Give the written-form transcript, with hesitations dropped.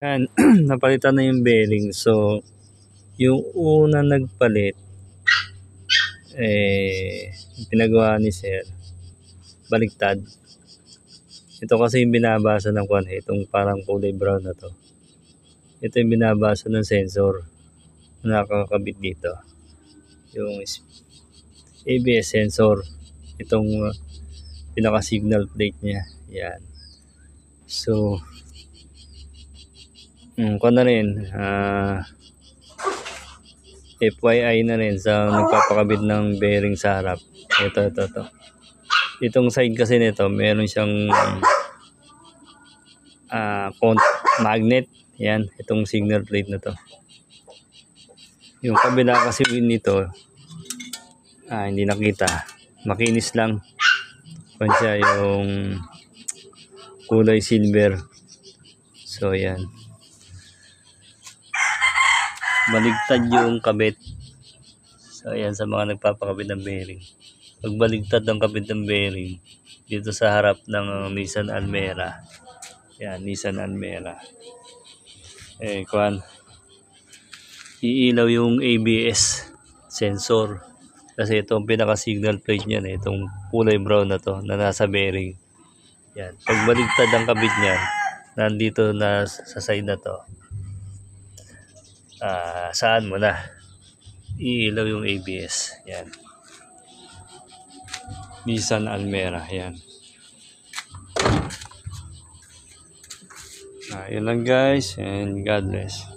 Yan, napalitan na yung bearing. So, yung una nagpalit, yung pinagawa ni Sir, baliktad. Ito kasi yung binabasa ng kwan, itong parang kulay brown na to. Ito yung binabasa ng sensor na nakakabit dito. Yung ABS sensor. Itong pinaka-signal plate niya. Yan. So, kwan na rin. FYI na rin sa nagpapakabit ng bearing sa harap. Ito. Itong side kasi nito, meron siyang magnet. Yan, itong signal plate na to. Yung kabila kasi nito, hindi nakita. Makinis lang. Kung siya yung kulay silver. So, yan. Baligtad yung kabit. So, yan sa mga nagpapakabit ng bearing. Pag baligtad ang kabit ng bearing, dito sa harap ng Nissan Almera. Yan, Nissan Almera. Iilaw yung ABS sensor. Kasi itong pinaka-signal plate niyan, itong kulay brown na to, na nasa bearing. Yan. Pag baligtad ang kabit niyan, nandito na sa side na to. Saan mo na? Iilaw yung ABS. Yan. Nissan Almera. Yan. Yun lang guys, and God bless.